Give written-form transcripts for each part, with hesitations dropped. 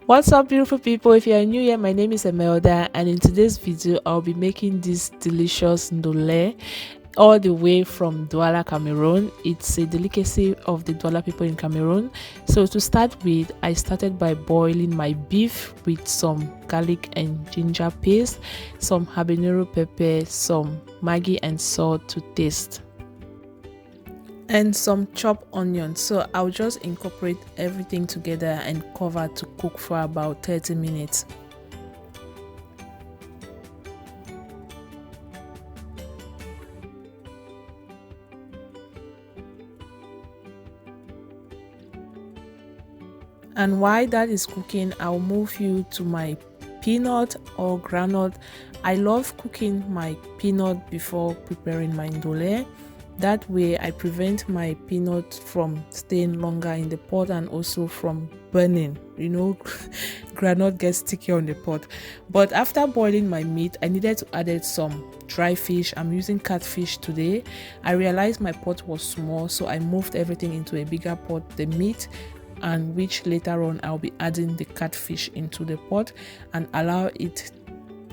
What's up, beautiful people? If you are new here, my name is Emelda, and in today's video I'll be making this delicious ndole all the way from Douala, Cameroon. It's a delicacy of the Douala people in Cameroon. So to start with, I started by boiling my beef with some garlic and ginger paste, some habanero pepper, some Maggi and salt to taste, and some chopped onions. So I'll just incorporate everything together and cover to cook for about 30 minutes. And while that is cooking, I'll move you to my peanut or groundnut. I love cooking my peanut before preparing my ndole. That way I prevent my peanut from staying longer in the pot and also from burning. You know, groundnut gets sticky on the pot. But after boiling my meat, I needed to add some dry fish. I'm using catfish today. I realized my pot was small, so I moved everything into a bigger pot, the meat, and which later on I'll be adding the catfish into the pot and allow it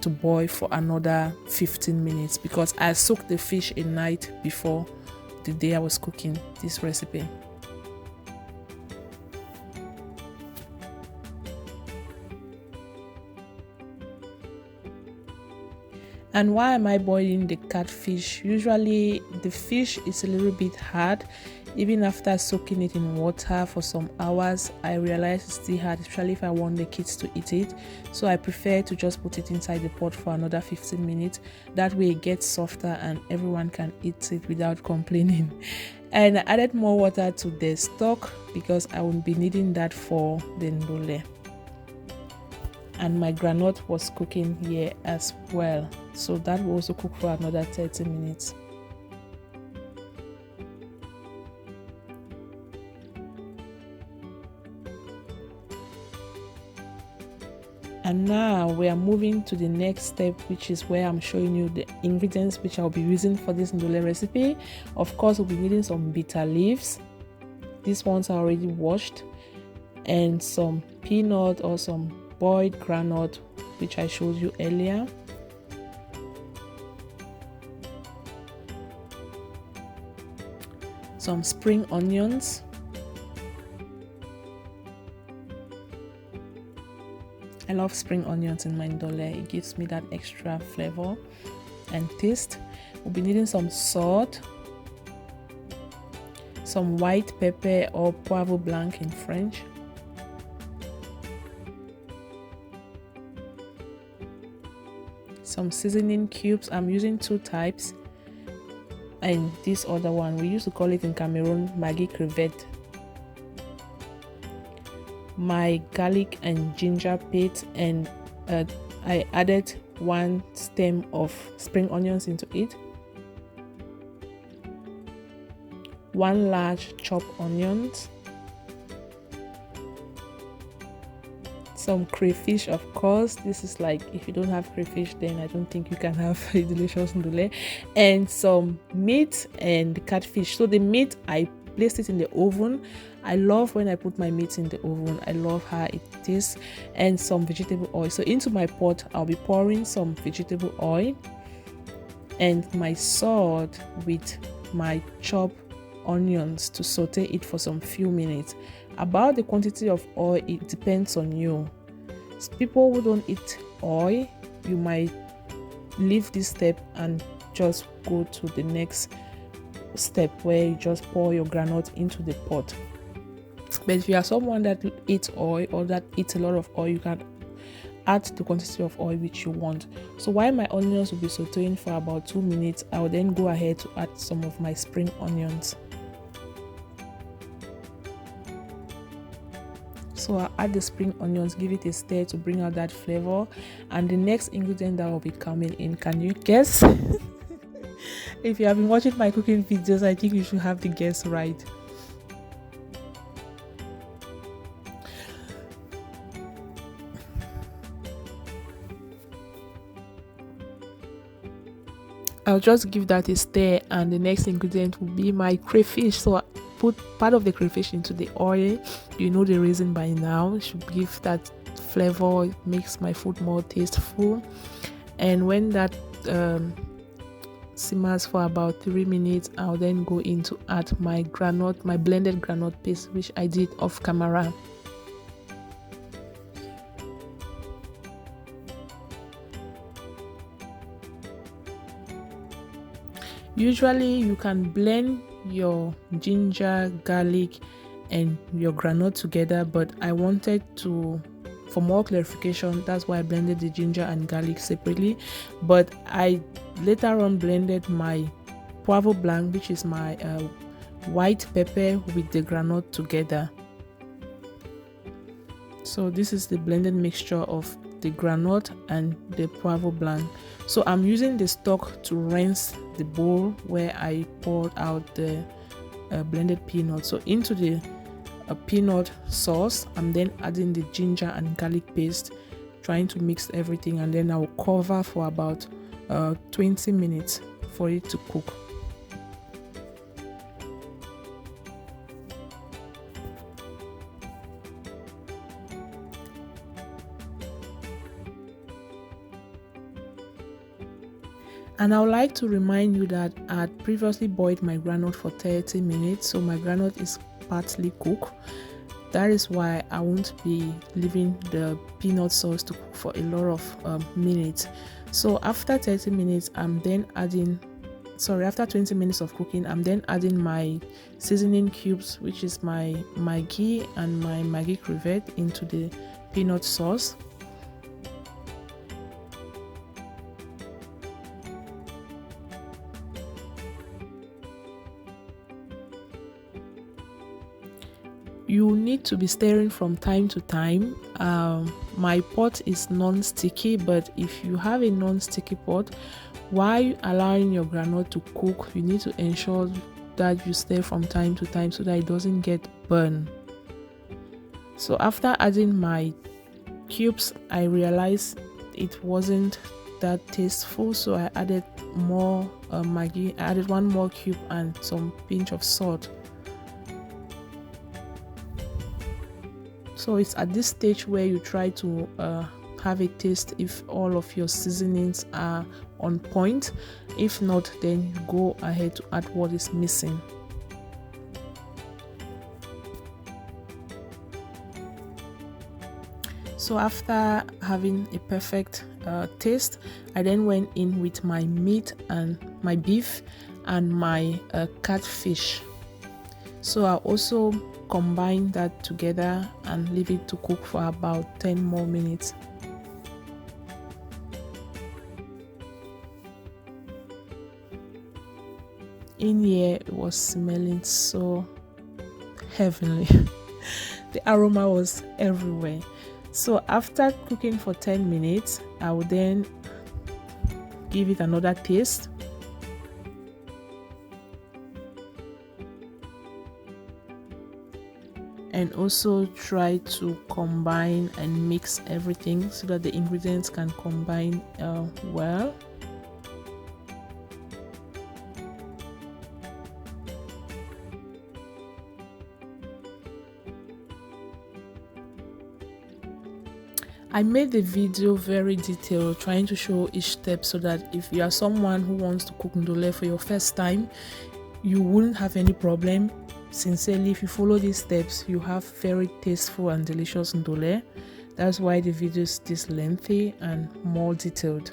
to boil for another 15 minutes because I soaked the fish a night before the day I was cooking this recipe. And why am I boiling the catfish? Usually the fish is a little bit hard. Even after soaking it in water for some hours, I realize it's still hard, especially if I want the kids to eat it. So I prefer to just put it inside the pot for another 15 minutes. That way it gets softer and everyone can eat it without complaining. And I added more water to the stock because I will be needing that for the ndole. And my groundnut was cooking here as well, so that will also cook for another 30 minutes. And now we are moving to the next step, which is where I'm showing you the ingredients which I'll be using for this ndole recipe. Of course, we'll be needing some bitter leaves. These ones are already washed, and some peanut or some boiled groundnut, which I showed you earlier. Some spring onions. I love spring onions in my ndole. It gives me that extra flavor and taste. We'll be needing some salt, some white pepper or poivre blanc in French, some seasoning cubes. I'm using 2 types, and this other one we used to call it in Cameroon Maggi crevette. My garlic and ginger paste, and I added 1 stem of spring onions into it, 1 large chopped onions, some crayfish. Of course, this is like, if you don't have crayfish, then I don't think you can have a delicious ndole. And some meat and catfish. So the meat, I placed it in the oven. I love when I put my meat in the oven. I love how it tastes. And some vegetable oil. So into my pot I'll be pouring some vegetable oil and my salt with my chopped onions to saute it for some few minutes. About the quantity of oil, it depends on you. People who don't eat oil, you might leave this step and just go to the next step where you just pour your groundnut into the pot. But if you are someone that eats oil or that eats a lot of oil, you can add the quantity of oil which you want. So while my onions will be sauteing for about 2 minutes, I will then go ahead to add some of my spring onions. So I'll add the spring onions, give it a stir to bring out that flavor. And the next ingredient that will be coming in, can you guess? If you have been watching my cooking videos, I think you should have the guess right. I'll just give that a stir, and the next ingredient will be my crayfish. So put part of the crayfish into the oil. You know the reason by now. It should give that flavor. It makes my food more tasteful. And when that simmers for about 3 minutes, I'll then go in to add my groundnut, my blended groundnut paste, which I did off camera. Usually you can blend your ginger, garlic and your groundnut together, but I wanted to, for more clarification, that's why I blended the ginger and garlic separately. But I later on blended my poivre blanc, which is my white pepper, with the groundnut together. So this is the blended mixture of the groundnut and the poivre blanc. So I'm using the stock to rinse the bowl where I poured out the blended peanut. So into the peanut sauce, I'm then adding the ginger and garlic paste, trying to mix everything, and then I'll cover for about 20 minutes for it to cook. And I would like to remind you that I had previously boiled my groundnut for 30 minutes, so my groundnut is partly cooked. That is why I won't be leaving the peanut sauce to cook for a lot of minutes. So after 30 minutes, I'm then adding, after 20 minutes of cooking, I'm then adding my seasoning cubes, which is my Maggi and my Maggi crevette, into the peanut sauce. You need to be stirring from time to time. My pot is non-sticky, but if you have a non-sticky pot, while allowing your groundnut to cook, you need to ensure that you stir from time to time so that it doesn't get burned. So after adding my cubes, I realized it wasn't that tasteful, so I added more Maggi. I added 1 more cube and some pinch of salt. So it's at this stage where you try to have a taste if all of your seasonings are on point. If not, then you go ahead to add what is missing. So after having a perfect taste, I then went in with my meat and my beef and my catfish. So I also combine that together and leave it to cook for about 10 more minutes. In here, it was smelling so heavenly. The aroma was everywhere. So after cooking for 10 minutes, I will then give it another taste. And also try to combine and mix everything so that the ingredients can combine well. I made the video very detailed, trying to show each step so that if you are someone who wants to cook ndole for your first time, you wouldn't have any problem. Sincerely, if you follow these steps, you have very tasteful and delicious ndole. That's why the video is this lengthy and more detailed.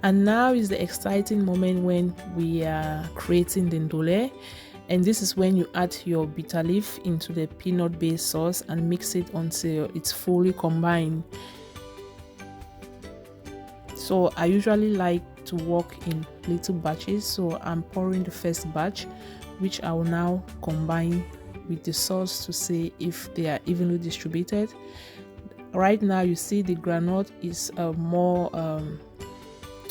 And now is the exciting moment when we are creating the ndole, and this is when you add your bitter leaf into the peanut based sauce and mix it until it's fully combined. So I usually like to work in little batches, so I'm pouring the first batch, which I will now combine with the sauce to see if they are evenly distributed. Right now you see the groundnut is more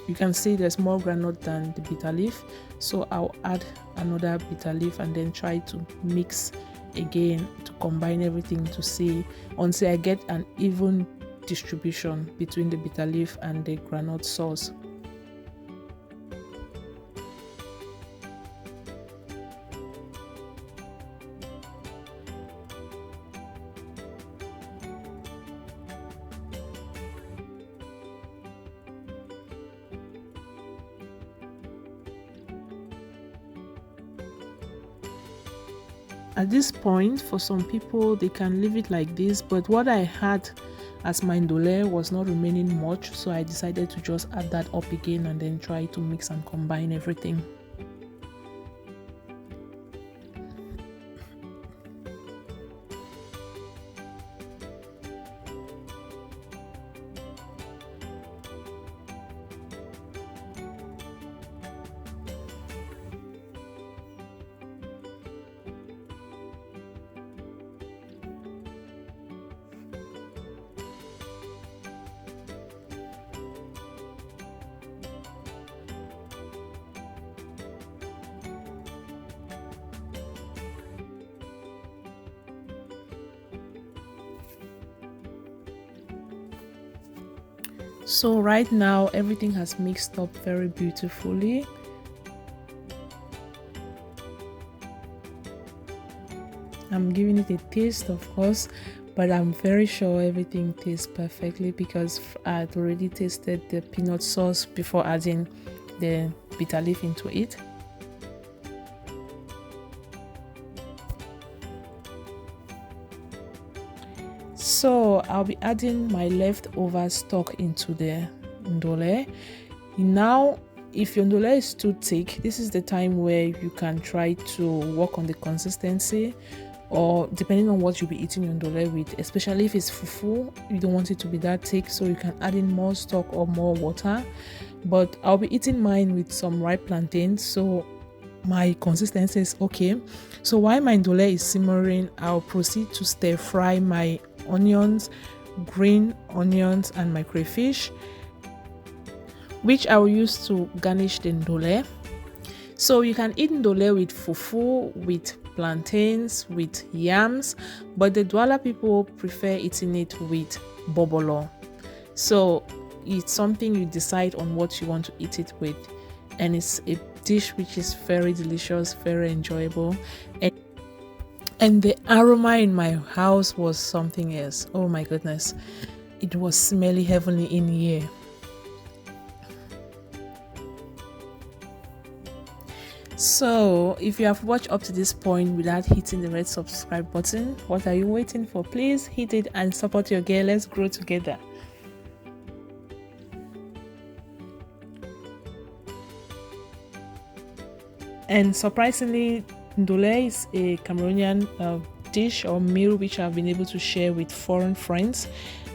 you can see there's more groundnut than the bitter leaf, so I'll add another bitter leaf and then try to mix again to combine everything to see until I get an even distribution between the bitter leaf and the groundnut sauce. At this point, for some people, they can leave it like this, but what I had as my ndole was not remaining much, so I decided to just add that up again and then try to mix and combine everything. So right now everything has mixed up very beautifully. I'm giving it a taste, of course, but I'm very sure everything tastes perfectly because I'd already tasted the peanut sauce before adding the bitter leaf into it. So I'll be adding my leftover stock into the ndole. Now, if your ndole is too thick, this is the time where you can try to work on the consistency, or depending on what you'll be eating your ndole with, especially if it's fufu, you don't want it to be that thick, so you can add in more stock or more water. But I'll be eating mine with some ripe plantains, so my consistency is okay. So while my ndole is simmering, I'll proceed to stir fry my onions, green onions, and my crayfish, which I will use to garnish the ndole. So you can eat ndole with fufu, with plantains, with yams, but the Douala people prefer eating it with bobolo. So it's something you decide on what you want to eat it with, and it's a dish which is very delicious, very enjoyable, and the aroma in my house was something else. Oh my goodness, it was smelly heavenly in here. So if you have watched up to this point without hitting the red subscribe button, what are you waiting for? Please hit it and support your girl. Let's grow together. And surprisingly, ndole is a Cameroonian dish or meal which I've been able to share with foreign friends,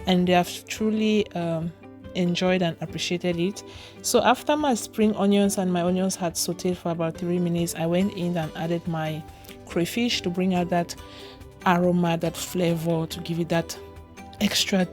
and they have truly enjoyed and appreciated it. So after my spring onions and my onions had sauteed for about 3 minutes, I went in and added my crayfish to bring out that aroma, that flavor, to give it that extra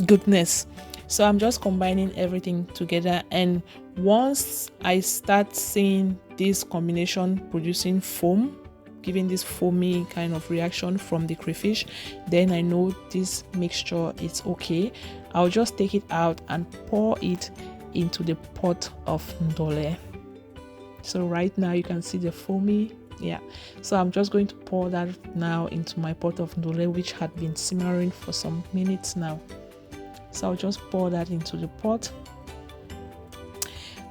goodness. So I'm just combining everything together, and once I start seeing this combination producing foam, giving this foamy kind of reaction from the crayfish, then I know this mixture is okay. I'll just take it out and pour it into the pot of ndole. So right now you can see the foamy, so I'm just going to pour that now into my pot of ndole, which had been simmering for some minutes now. So I'll just pour that into the pot.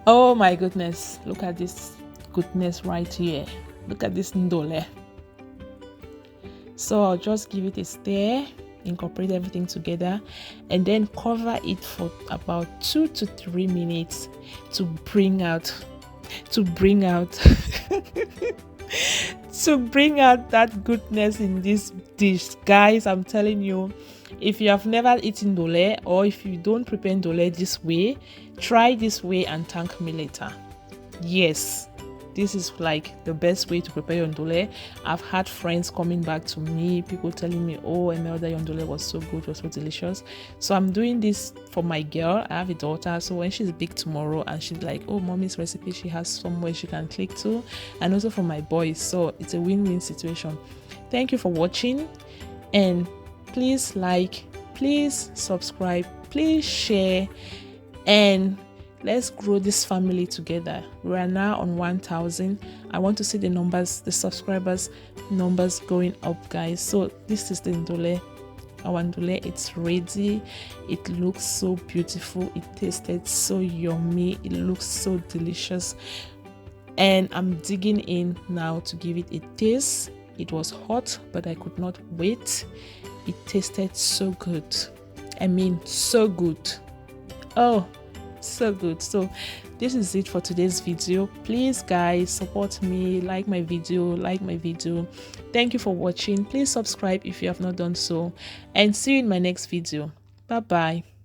Oh my goodness, look at this goodness right here. Look at this ndole. So I'll just give it a stir, incorporate everything together, and then cover it for about 2 to 3 minutes to bring out to bring out that goodness in this dish. Guys, I'm telling you, if you have never eaten ndole, or if you don't prepare ndole this way, try this way and thank me later. Yes, this is like the best way to prepare your ndole. I've had friends coming back to me, people telling me, oh Emelda, your ndole was so good, was so delicious. So I'm doing this for my girl. I have a daughter, so when she's big tomorrow and she's like, oh, mommy's recipe, she has somewhere she can click to, and also for my boys. So it's a win-win situation. Thank you for watching, and please like, please subscribe, please share, and let's grow this family together. We are now on 1,000. I want to see the numbers, the subscribers numbers going up, guys. So this is the ndole. Our ndole, it's ready. It looks so beautiful. It tasted so yummy. It looks so delicious. And I'm digging in now to give it a taste. It was hot, but I could not wait. It tasted so good. I mean, so good. Oh, so good. So this is it for today's video. Please, guys, support me, like my video. Thank you for watching. Please subscribe if you have not done so, and see you in my next video. Bye bye.